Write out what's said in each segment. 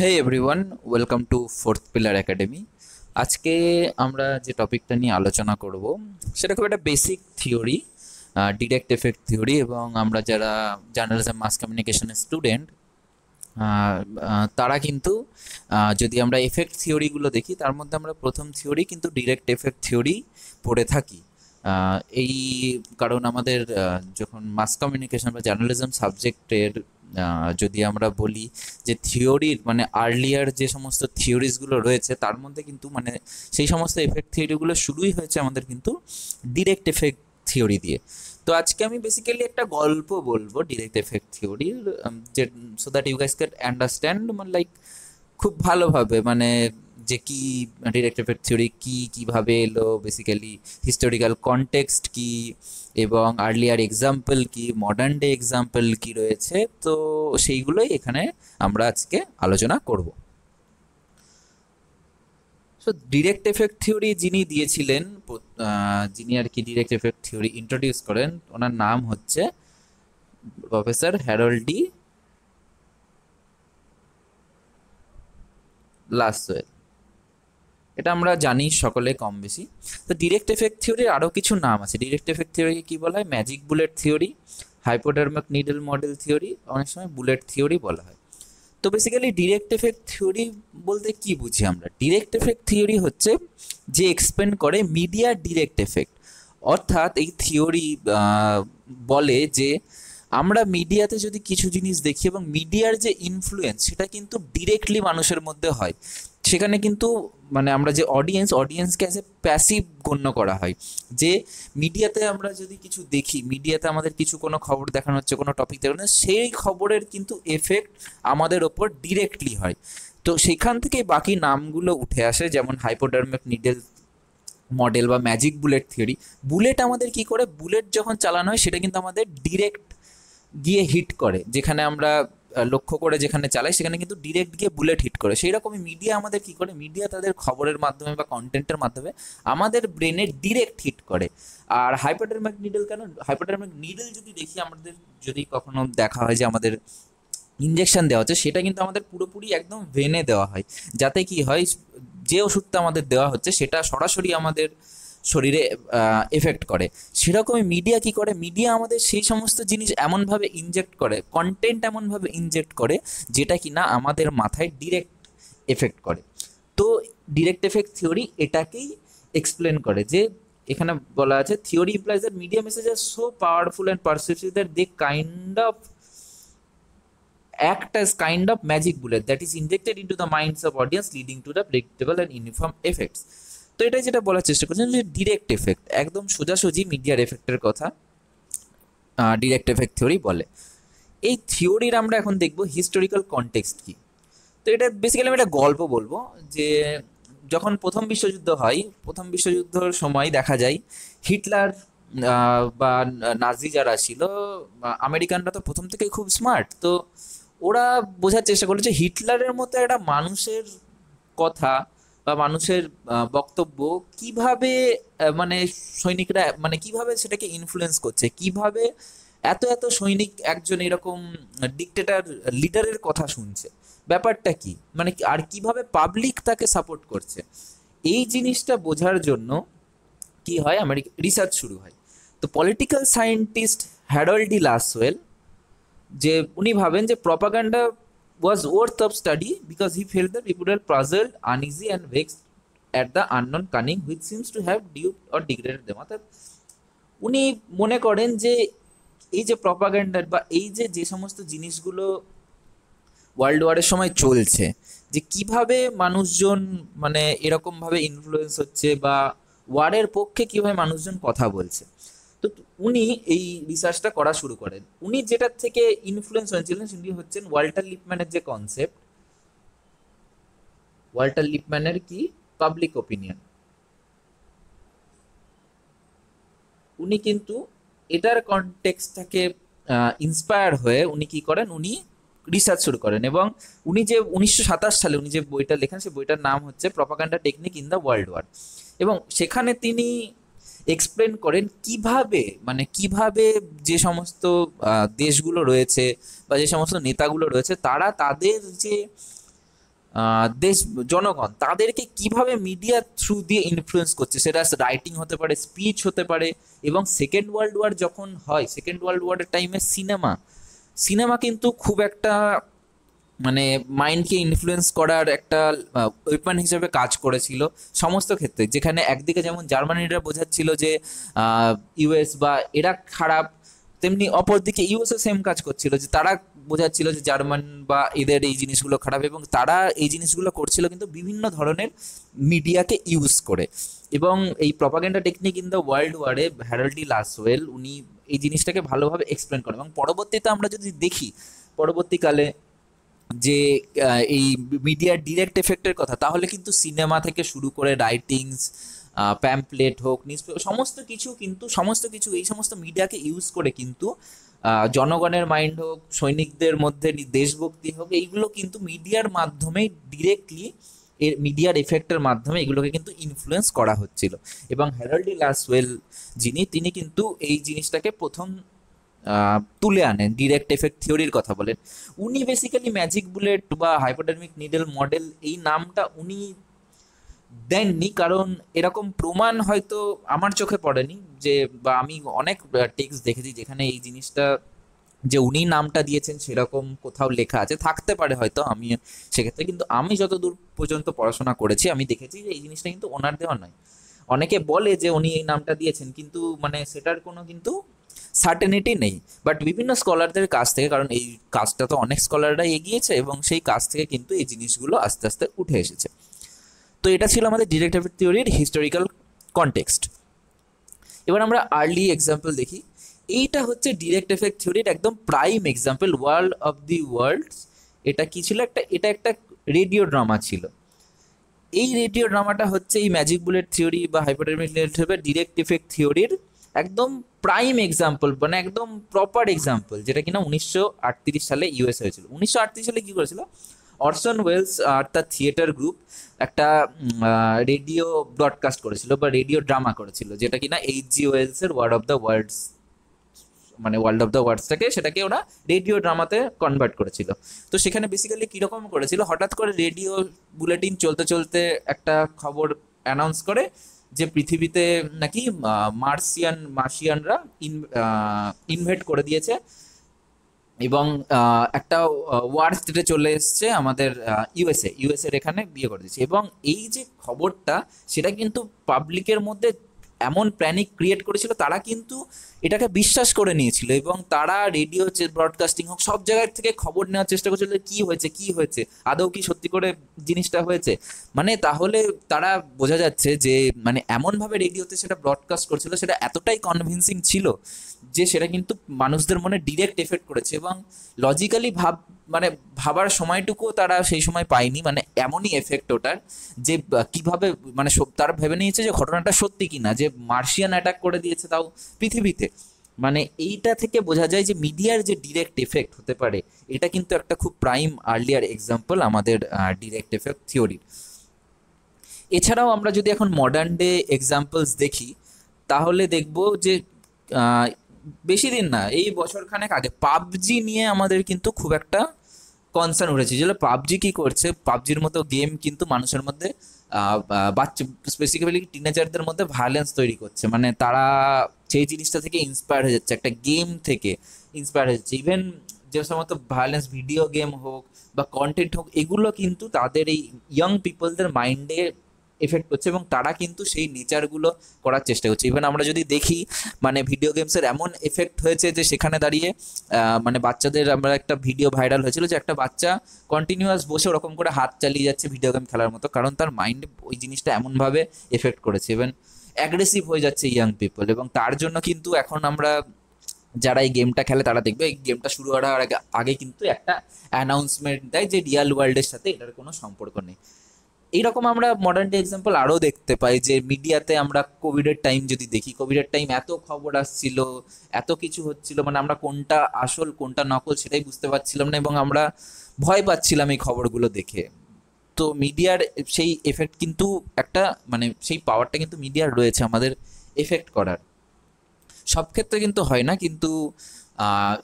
Hey everyone, welcome to Fourth Pillar Academy. আজকে আমরা যে টপিকটা নিয়ে আলোচনা করব সেটা খুব একটা basic theory, direct effect theory. এবং আমরা যারা জার্নালিজম মাস কমিউনিকেশনের স্টুডেন্ট, তারা কিন্তু যদি আমরা এফেক্ট থিওরিগুলো দেখি তার মধ্যে আমরা প্রথম থিওরি কিন্তু ডিরেক্ট এফেক্ট থিওরি পড়ে থাকি। এই কারণ আমাদের যখন মাস কমিউনিকেশন বা জার্নালিজম সাবজেক্টের যদি আমরা বলি যে থিওরির মানে আর্লিয়ার যে সমস্ত থিওরিজগুলো রয়েছে তার মধ্যে কিন্তু মানে সেই সমস্ত এফেক্ট থিওরিগুলো শুরুই হয়েছে আমাদের কিন্তু ডিরেক্ট এফেক্ট থিওরি দিয়ে। তো আজকে আমি বেসিক্যালি একটা গল্প বলবো ডিরেক্ট এফেক্ট থিওরির, যে so that you guys can understand মানে লাইক খুব ভালোভাবে, মানে যে কি ডিরেক্ট এফেক্ট থিওরি কি, কিভাবে এলো, বেসিক্যালি হিস্টোরিক্যাল কনটেক্সট কি, এবং আর্লিয়ার এক্সাম্পল কি, মডার্ন ডে এক্সাম্পল কি রয়েছে। তো সেইগুলোই এখানে আমরা আজকে আলোচনা করব। সো ডিরেক্ট এফেক্ট থিওরি যিনি দিয়েছিলেন, যিনি আর কি ডিরেক্ট এফেক্ট থিওরি ইন্ট্রোডিউস করেন, ওনার নাম হচ্ছে প্রফেসর হ্যারল্ড ডি লাসওয়েল। এটা আমরা জানি সকলে কম বেশি। তো ডিরেক্ট এফেক্ট থিওরির আরও কিছু নাম আছে। ডিরেক্ট এফেক্ট থিওরিকে কী বলা হয়? Magic bullet theory, hypodermic needle model theory, অনেক সময় বুলেট থিওরি বলা হয়। তো বেসিক্যালি ডিরেক্ট এফেক্ট থিওরি বলতে কি বুঝি আমরা? ডিরেক্ট এফেক্ট থিওরি হচ্ছে যে এক্সপ্লেন করে মিডিয়া ডিরেক্ট এফেক্ট। অর্থাৎ এই থিওরি বলে যে আমরা মিডিয়াতে যদি কিছু জিনিস দেখি এবং মিডিয়ার যে ইনফ্লুয়েন্স সেটা কিন্তু ডিরেক্টলি মানুষের মধ্যে হয়, সেখানে কিন্তু মানে আমরা যে অডিয়েন্সকে অ্যাজ এ প্যাসিভ গণ্য করা হয়। যে মিডিয়াতে আমরা যদি কিছু দেখি, মিডিয়াতে আমাদের কিছু কোনো খবর দেখানো হচ্ছে, কোনো টপিক দেখানো হচ্ছে, সেই খবরের কিন্তু এফেক্ট আমাদের ওপর ডিরেক্টলি হয়। তো সেখান থেকে বাকি নামগুলো উঠে আসে, যেমন হাইপোডার্মিক নিডল মডেল বা ম্যাজিক বুলেট থিওরি। বুলেট আমাদের কি করে, বুলেট যখন চালানো হয় সেটা কিন্তু আমাদের ডিরেক্ট গিয়ে হিট করে, যেখানে আমরা লক্ষ্য করে যেখানে চালাই সেখানে কিন্তু ডিরেক্ট গিয়ে বুলেট হিট করে। সেই রকমই মিডিয়া আমাদের কি করে, মিডিয়া তাদের খবরের মাধ্যমে বা কন্টেন্টের মাধ্যমে আমাদের ব্রেনে ডিরেক্ট হিট করে। আর হাইপোডার্মিক নিডল কেন? হাইপোডার্মিক নিডল যদি দেখি, আমাদের যদি কখনো দেখা হয় যে আমাদের ইঞ্জেকশন দেওয়া হচ্ছে, সেটা কিন্তু আমাদের পুরোপুরি একদম ভেনে দেওয়া হয়, যাতে কি হয় যে ওষুধটা আমাদের দেওয়া হচ্ছে সেটা সরাসরি আমাদের শরীরে এফেক্ট করে। সেরকমই মিডিয়া কি করে, মিডিয়া আমাদের সেই সমস্ত জিনিস এমনভাবে ইনজেক্ট করে, কন্টেন্ট এমনভাবে ইনজেক্ট করে যেটা কি না আমাদের মাথায় ডিরেক্ট এফেক্ট করে। তো ডিরেক্ট এফেক্ট থিওরি এটাকেই এক্সপ্লেন করে, যে এখানে বলা আছে theory implies that media message are so powerful and persuasive that they kind of act as kind of magic bullet that is injected into the minds of audience leading to the predictable and uniform effects. তো এটাই যেটা বলার চেষ্টা করছেন যে direct effect, একদম সোজাসুজি মিডিয়ার এফেক্টের কথা ডিরেক্ট এফেক্ট থিওরি বলে। এই থিওরির আমরা এখন দেখব হিস্টোরিক্যাল কনটেক্সট কি। তো এটা বেসিক্যালি আমি একটা গল্প বলবো, যে যখন প্রথম বিশ্বযুদ্ধ হয়, প্রথম বিশ্বযুদ্ধের সময় দেখা যায় হিটলার বা নাজি যারা ছিল, আমেরিকানরা তো প্রথম থেকেই খুব স্মার্ট। তো ওরা বোঝার চেষ্টা করলো যে হিটলারের মতো একটা মানুষের কথা বা মানুষের বক্তব্য কিভাবে মানে সৈনিকরা মানে কিভাবে সেটাকে ইনফ্লুয়েন্স করছে, কিভাবে এত এত সৈনিক একজন এরকম ডিক্টেটর লিডারের কথা শুনছে, ব্যাপারটা কি, মানে আর কিভাবে পাবলিক তাকে সাপোর্ট করছে। এই জিনিসটা বোঝার জন্য কি হয়, আমেরিকা রিসার্চ শুরু হয়। তো political scientist Harold D Lasswell, যে উনি ভাবেন যে propaganda was worth of study because he felt the people are puzzled, uneasy and vexed at the unknown cunning which seems to have duped or degraded them. অর্থাৎ উনি মনে করেন যে এই যে প্রপাগান্ডার বা এই যে যে সমস্ত জিনিসগুলো ওয়ার্ল্ড ওয়ারের সময় চলছে, যে কিভাবে মানুষজন মানে এরকমভাবে ইনফ্লুয়েন্স হচ্ছে বা ওয়ারের পক্ষে কিভাবে মানুষজন কথা বলছে। তো উনি এই রিসার্চটা করা শুরু করেন। উনি যেটার থেকে ইনফ্লুয়েন্স হয়েছিলেন সেটি হচ্ছেন ওয়াল্টার লিপম্যানের যে কনসেপ্ট, ওয়াল্টার লিপম্যানের কি পাবলিক ওপিনিয়ন। উনি কিন্তু এটার কনটেক্সটটাকে ইন্সপায়ার হয়ে উনি কি করেন, উনি রিসার্চ শুরু করেন। এবং উনি যে 1927 সালে উনি যে বইটা লেখেন, সেই বইটার নাম হচ্ছে Propaganda Technique in the World War. এবং সেখানে তিনি এক্সপ্লেন করেন কিভাবে মানে কিভাবে যে সমস্ত দেশগুলো রয়েছে বা যে সমস্ত নেতাগুলো রয়েছে তারা তাদের যে দেশ জনগণ তাদেরকে কিভাবে মিডিয়া থ্রু দিয়ে ইনফ্লুয়েন্স করছে, সেটা রাইটিং হতে পারে, স্পিচ হতে পারে। এবং সেকেন্ড ওয়ার্ল্ড ওয়ার যখন হয়, সেকেন্ড ওয়ার্ল্ড ওয়ারের টাইমে সিনেমা সিনেমা কিন্তু খুব একটা মানে মাইন্ডকে ইনফ্লুয়েন্স করার একটা ওয়েপন হিসেবে কাজ করেছিল সমস্ত ক্ষেত্রে। যেখানে একদিকে যেমন জার্মানিরা বোঝাচ্ছিল যে ইউএস বা এরা খারাপ, তেমনি অপরদিকে ইউএসও সেম কাজ করছিল, যে তারা বোঝাচ্ছিল যে জার্মান বা এদের এই জিনিসগুলো খারাপ, এবং তারা এই জিনিসগুলো করছিল কিন্তু বিভিন্ন ধরনের মিডিয়াকে ইউজ করে। এবং এই propaganda technique in the world ওয়ারে হ্যারল্ড ডি লাসওয়েল উনি এই জিনিসটাকে ভালোভাবে এক্সপ্লেন করেন। এবং পরবর্তীতে আমরা যদি দেখি, পরবর্তীকালে যে এই মিডিয়ার ডিরেক্ট এফেক্টের কথা, তাহলে কিন্তু সিনেমা থেকে শুরু করে রাইটিংস, প্যাম্পলেট হোক, নিউজ সমস্ত কিছু কিন্তু সমস্ত কিছু এই সমস্ত মিডিয়াকে ইউজ করে কিন্তু জনগণের মাইন্ড হোক, সৈনিকদের মধ্যে দেশভক্তি হোক, এইগুলো কিন্তু মিডিয়ার মাধ্যমে ডিরেক্টলি এর মিডিয়ার এফেক্টের মাধ্যমে এগুলোকে কিন্তু ইনফ্লুয়েন্স করা হচ্ছিল। এবং হ্যারল্ড ডি লাসওয়েল তিনি কিন্তু এই জিনিসটাকে প্রথম তুলে আনেন, ডিরেক্ট এফেক্ট থিওরির কথা বলেন। উনি বেসিক্যালি ম্যাজিক বুলেট বা হাইপোডার্মিক নিডল মডেল এই নামটা উনি দেননি, কারণ এরকম প্রমাণ হয়তো আমার চোখে পড়েনি, যে বা আমি অনেক টেক্সট দেখেছি যেখানে এই জিনিসটা যে উনি নামটা দিয়েছেন সেরকম কোথাও লেখা আছে, থাকতে পারে হয়তো, আমি সেক্ষেত্রে কিন্তু আমি যতদূর পর্যন্ত পড়াশোনা করেছি আমি দেখেছি যে এই জিনিসটা কিন্তু ওনার দেওয়া নয়। অনেকে বলে যে উনি এই নামটা দিয়েছেন, কিন্তু মানে সেটার কোনো কিন্তু সার্টেনিটি নেই। বাট বিভিন্ন স্কলারদের কাছ থেকে, কারণ এই কাজটা তো অনেক স্কলাররা এগিয়েছে, এবং সেই কাজ থেকে কিন্তু এই জিনিসগুলো আস্তে আস্তে উঠে এসেছে। তো এটা ছিল আমাদের ডিরেক্ট এফেক্ট থিওরির হিস্টোরিক্যাল কনটেক্সট। এবার আমরা আর্লি এক্সাম্পল দেখি। এইটা হচ্ছে ডিরেক্ট এফেক্ট থিওরির একদম prime example, World of the Worlds. এটা কি ছিল? এটা একটা রেডিও ড্রামা ছিল। এই রেডিও ড্রামাটা হচ্ছে এই ম্যাজিক বুলেট থিওরি বা হাইপোডার্মিক ডিরেক্ট ইফেক্ট থিওরির একদম প্রাইম এক্সাম্পল, মানে একদম প্রপার এক্সাম্পল, যেটা কিনা 1938 সালে ইউএস হয়েছিল। 1938 সালে কি করেছিল, অরসন ওয়েলস আর তার থিয়েটার গ্রুপ একটা রেডিও ব্রডকাস্ট করেছিল বা রেডিও ড্রামা করেছিল, যেটা কিনা এইচজি ওয়েলসের ওয়ার্ল্ড অফ দ্য ওয়ার্ল্ডস, মানে ওয়ার্ল্ড অফ দ্য ওয়ার্ডসটাকে সেটাকে ওরা রেডিও ড্রামাতে কনভার্ট করেছিল। তো সেখানে বেসিক্যালি কীরকম করেছিল, হঠাৎ করে রেডিও বুলেটিন চলতে চলতে একটা খবর অ্যানাউন্স করে যে পৃথিবীতে নাকি মার্শিয়ানরা ইনভেট করে দিয়েছে, এবং একটা ওয়ার স্টেটে চলে এসছে আমাদের ইউএসএর এখানে বিয়ে করে দিচ্ছে। এবং এই যে খবরটা, সেটা কিন্তু পাবলিকের মধ্যে এমন প্যানিক ক্রিয়েট করেছিল, তারা কিন্তু এটাকে বিশ্বাস করে নিয়েছিল, এবং তারা রেডিও ব্রডকাস্টিং হোক সব জায়গার থেকে খবর নেওয়ার চেষ্টা করছিল, কি হয়েছে আদৌ কি সত্যি করে জিনিসটা হয়েছে। মানে তাহলে তারা বোঝা যাচ্ছে যে মানে এমনভাবে রেডিওতে সেটা ব্রডকাস্ট করছিল, সেটা এতটাই কনভিন্সিং ছিল যে সেটা কিন্তু মানুষদের মনে ডিরেক্ট এফেক্ট করেছে। এবং লজিক্যালি মানে ভাবার সময়টুকুও তারা সেই সময় পায়নি, মানে এমনই এফেক্ট ওটার, যে কিভাবে মানে তারা ভেবে নিয়েছে যে ঘটনাটা সত্যি কিনা, যে মার্শিয়ান অ্যাটাক করে দিয়েছে তাও পৃথিবীতে। মানে এইটা থেকে বোঝা যায় যে মিডিয়ার যে ডিরেক্ট এফেক্ট হতে পারে, এটা কিন্তু একটা খুব প্রাইম আর্লিয়ার এক্সাম্পল আমাদের ডিরেক্ট এফেক্ট থিওরির। এছাড়াও আমরা যদি এখন মডার্ন ডে এক্সাম্পলস দেখি, তাহলে দেখব যে বেশি দিন না, এই বছরখানেক আগে পাবজি নিয়ে আমাদের কিন্তু খুব একটা কনসার্ন উঠেছে। যেগুলো পাবজি কি করছে, পাবজির মতো গেম কিন্তু মানুষের মধ্যে বাচ্চা স্পেসিফিক্যালি টিনেজারদের মধ্যে ভায়োলেন্স তৈরি করছে। মানে তারা সেই জিনিসটা থেকে ইন্সপায়ার হয়ে যাচ্ছে, একটা গেম থেকে ইন্সপায়ার হয়ে যাচ্ছে। ইভেন যে সমস্ত ভায়োলেন্স ভিডিও গেম হোক বা কন্টেন্ট হোক, এগুলো কিন্তু তাদের এই ইয়ং পিপলদের মাইন্ডে এফেক্ট করছে, এবং তারা কিন্তু সেই নেচারগুলো করার চেষ্টা করছে। ইভেন আমরা যদি দেখি, মানে ভিডিও গেমসের এমন এফেক্ট হয়েছে যে সেখানে দাঁড়িয়ে মানে বাচ্চাদের, আমরা একটা ভিডিও ভাইরাল হয়েছিল যে একটা বাচ্চা কন্টিনিউয়াস বসে ওরকম করে হাত চালিয়ে যাচ্ছে ভিডিও গেম খেলার মতো, কারণ তার মাইন্ডে ওই জিনিসটা এমনভাবে এফেক্ট করেছে। ইভেন অ্যাগ্রেসিভ হয়ে যাচ্ছে ইয়াং পিপল, এবং তার জন্য কিন্তু এখন আমরা যারা এই গেমটা খেলে তারা দেখবে এই গেমটা শুরু হওয়ার আগে কিন্তু একটা অ্যানাউন্সমেন্ট দেয় যে রিয়াল ওয়ার্ল্ডের সাথে এটার কোনো সম্পর্ক নেই। এইরকম আমরা মডার্ন ডে এক্সাম্পল আরও দেখতে পাই, যে মিডিয়াতে আমরা কোভিডের টাইম যদি দেখি, কোভিডের টাইম এত খবর আসছিল, এত কিছু হচ্ছিল, মানে আমরা কোনটা আসল কোনটা নকল সেটাই বুঝতে পারছিলাম না, এবং আমরা ভয় পাচ্ছিলাম এই খবরগুলো দেখে। তো মিডিয়ার সেই এফেক্ট কিন্তু একটা, মানে সেই পাওয়ারটা কিন্তু মিডিয়ার রয়েছে আমাদের এফেক্ট করার। সব ক্ষেত্রে কিন্তু হয় না, কিন্তু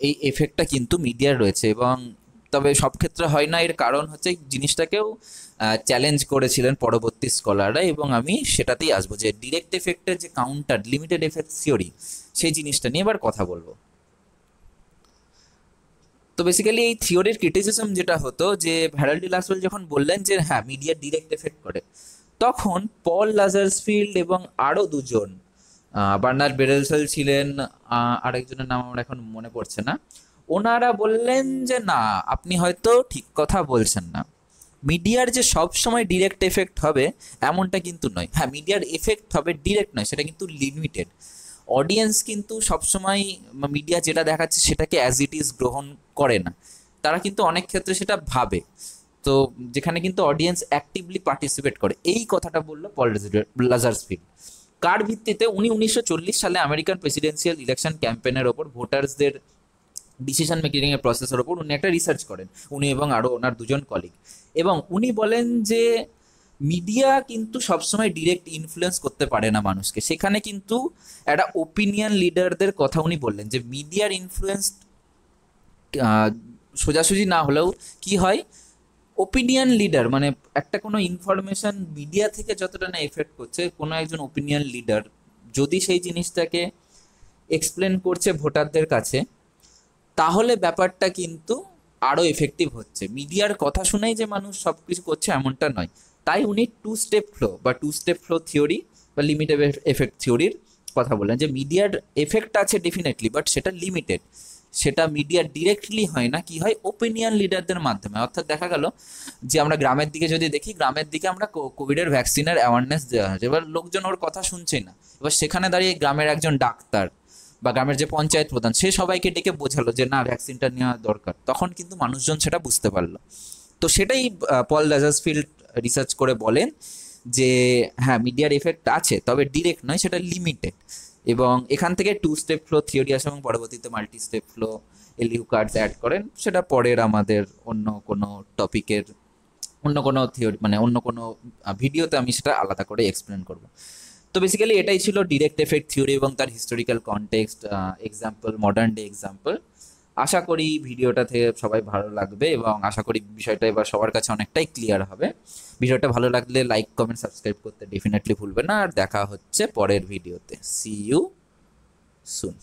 এই এফেক্টটা কিন্তু মিডিয়ার রয়েছে। এবং তবে সব ক্ষেত্রে হয় না, এর কারণ হচ্ছে জিনিসটাকেও চ্যালেঞ্জ করেছিলেন পরবর্তী স্কলাররা, এবং আমি সেটাতেই আসবো যে ডিরেক্ট এফেক্টের যে কাউন্টার লিমিটেড এফেক্ট থিওরি, সেই জিনিসটা নিয়ে এবার কথা বলবো। তো বেসিক্যালি এই থিওরির ক্রিটিসিজম যেটা হতো যে হ্যারল্ড ডি লাসওয়েল যখন বললেন যে হ্যাঁ মিডিয়া ডিরেক্ট এফেক্ট করে, তখন পল লাজারসফিল্ড এবং আরও দুজন, বার্নার্ড বেরেলসেল ছিলেন, আরেকজনের নাম আমার এখন মনে পড়ছে না, ওনারা বললেন যে না, আপনি হয়তো ঠিক কথা বলছেন না, মিডিয়ার যে সব সময় ডিরেক্ট এফেক্ট হবে এমনটা কিন্তু নয়। হ্যাঁ, মিডিয়ার এফেক্ট হবে, ডিরেক্ট নয়, সেটা কিন্তু লিমিটেড। অডিয়েন্স কিন্তু সবসময় মিডিয়া যেটা দেখাচ্ছে সেটাকে অ্যাজ ইট ইজ গ্রহণ করে না, তারা কিন্তু অনেক ক্ষেত্রে সেটা ভাবে। তো যেখানে কিন্তু অডিয়েন্স অ্যাক্টিভলি পার্টিসিপেট করে, এই কথাটা বললো পল লাজারসফিল্ড। কার ভিত্তিতে? উনি 1940 সালে আমেরিকান প্রেসিডেন্সিয়াল ইলেকশন ক্যাম্পেনের ওপর ভোটার্সদের ডিসিশন মেকিং এর প্রসেসের ওপর উনি একটা রিসার্চ করেন, উনি এবং আরও ওনার দুজন কলিগ। এবং উনি বলেন যে মিডিয়া কিন্তু সবসময় ডিরেক্ট ইনফ্লুয়েন্স করতে পারে না মানুষকে, সেখানে কিন্তু একটা ওপিনিয়ন লিডারদের কথা উনি বললেন যে মিডিয়ার ইনফ্লুয়েন্স সোজাসুজি না হলেও কি হয়, ওপিনিয়ন লিডার মানে একটা কোনো ইনফরমেশন মিডিয়া থেকে যতটা না এফেক্ট করছে, কোনো একজন ওপিনিয়ন লিডার যদি সেই জিনিসটাকে এক্সপ্লেন করছে ভোটারদের কাছে, তাহলে ব্যাপারটা কিন্তু আরও এফেক্টিভ হচ্ছে। মিডিয়ার কথা শুনেই যে মানুষ সব কিছু করছে এমনটা নয়। তাই উনি টু স্টেপ ফ্লো থিওরি বা লিমিটেড এফেক্ট থিওরির কথা বললেন, যে মিডিয়ার এফেক্ট আছে ডেফিনেটলি, বাট সেটা লিমিটেড, সেটা মিডিয়া ডিরেক্টলি হয় না, কি হয় ওপিনিয়ন লিডারদের মাধ্যমে। অর্থাৎ দেখা গেল যে আমরা গ্রামের দিকে যদি দেখি, গ্রামের দিকে আমরা কোভিডের ভ্যাকসিনের অ্যাওয়ারনেস দেওয়া হয়েছে, এবার লোকজন ওর কথা শুনছেই না, এবার সেখানে দাঁড়িয়ে গ্রামের একজন ডাক্তার বা গ্রামের যে পঞ্চায়েত প্রধান সে সবাইকে ডেকে বোঝালো যে না ভ্যাকসিনটা নেওয়া দরকার, তখন কিন্তু মানুষজন সেটা বুঝতে পারলো। তো সেটাই পল লাজারসফিল্ড রিসার্চ করে বলেন যে হ্যাঁ মিডিয়ার এফেক্ট আছে, তবে ডিরেক্ট নয়, সেটা লিমিটেড। এবং এখান থেকে টু স্টেপ ফ্লো থিওরি আসে এবং পরবর্তীতে মাল্টি স্টেপ ফ্লো এলিহুকার্টস অ্যাড করেন, সেটা পরের আমাদের অন্য কোনো টপিকের অন্য কোনো থিওরি মানে অন্য কোনো ভিডিওতে আমি সেটা আলাদা করে এক্সপ্লেন করব। তো বেসিক্যালি এটাই ছিল ডিরেক্ট এফেক্ট থিওরি এবং তার historical context, example, modern day example. আশা করি ভিডিওটা থেকে সবাই ভালো লাগবে এবং আশা করি বিষয়টা এবার সবার কাছে অনেকটাই ক্লিয়ার হবে। ভিডিওটা ভালো লাগলে লাইক, কমেন্ট, সাবস্ক্রাইব করতে ডেফিনেটলি ভুলবে না। আর দেখা হচ্ছে পরের ভিডিওতে। See you soon.